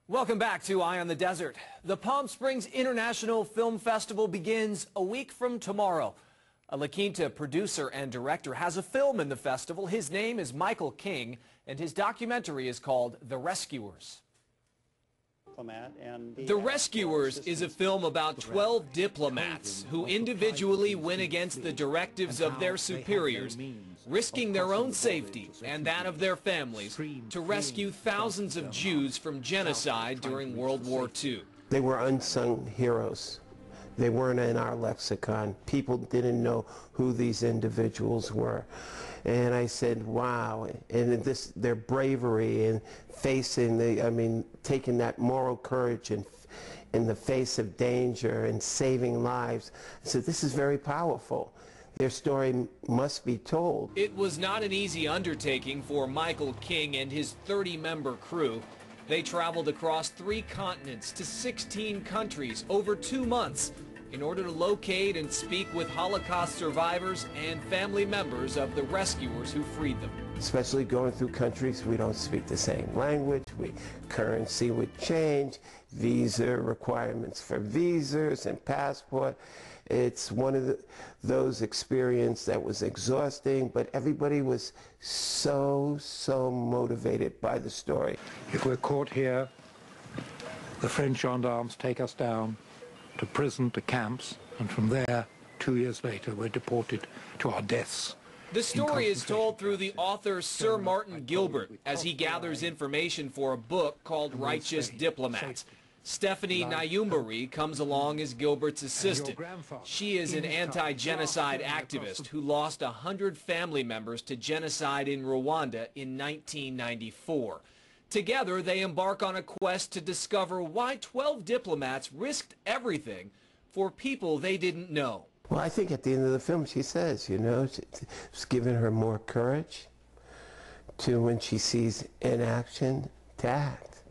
Welcome back to Eye on the Desert. The Palm Springs International Film Festival begins a week from tomorrow. A La Quinta producer and director has a film in the festival. His name is Michael King, and his documentary is called The Rescuers. The Rescuers is a film about 12 diplomats who individually went against the directives of their superiors, risking their own safety and that of their families to rescue thousands of Jews from genocide during World War II. They were unsung heroes. They weren't in our lexicon. People didn't know who these individuals were. And I said, wow, and their bravery and facing taking that moral courage and in the face of danger and saving lives. I said, this is very powerful. Their story must be told. It was not an easy undertaking for Michael King and his 30-member crew. They traveled across 3 continents to 16 countries over 2 months in order to locate and speak with Holocaust survivors and family members of the rescuers who freed them. Especially going through countries we don't speak the same language, currency would change, visa requirements for visas and passport. It's one of those experiences that was exhausting, but everybody was so motivated by the story. If we're caught here, the French gendarmes take us down to prison, to camps, and from there, 2 years later, we're deported to our deaths. The story is told through the author Sir Martin Gilbert as he gathers information for a book called Righteous Diplomats. Stephanie Nyumbari comes along as Gilbert's assistant. She is an anti-genocide activist who lost 100 family members to genocide in Rwanda in 1994. Together, they embark on a quest to discover why 12 diplomats risked everything for people they didn't know. Well, I think at the end of the film she says, it's given her more courage to, when she sees inaction, to act,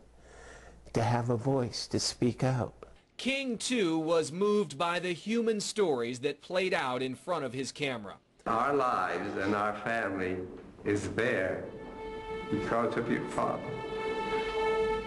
to have a voice, to speak out. King, too, was moved by the human stories that played out in front of his camera. Our lives and our family is there because of your father.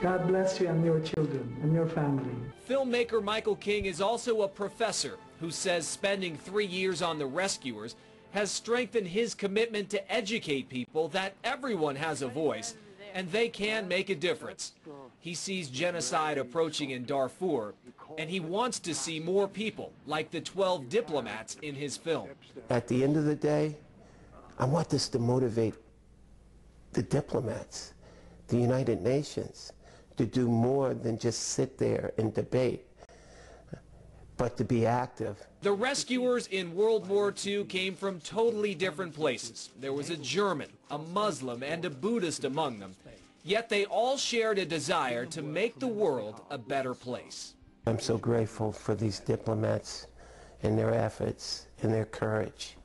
God bless you and your children and your family. Filmmaker Michael King is also a professor who says spending 3 years on the rescuers has strengthened his commitment to educate people that everyone has a voice and they can make a difference. He sees genocide approaching in Darfur, and he wants to see more people like the 12 diplomats in his film. At the end of the day, I want this to motivate the diplomats, the United Nations, to do more than just sit there and debate, but to be active. The rescuers in World War II came from totally different places. There was a German, a Muslim, and a Buddhist among them. Yet they all shared a desire to make the world a better place. I'm so grateful for these diplomats and their efforts and their courage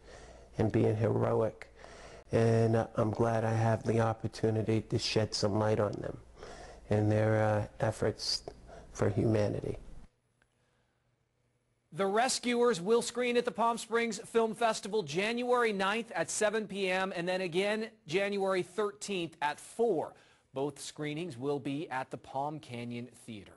and being heroic. And I'm glad I have the opportunity to shed some light on them and their efforts for humanity. The Rescuers will screen at the Palm Springs Film Festival January 9th at 7 p.m. and then again January 13th at 4. Both screenings will be at the Palm Canyon Theater.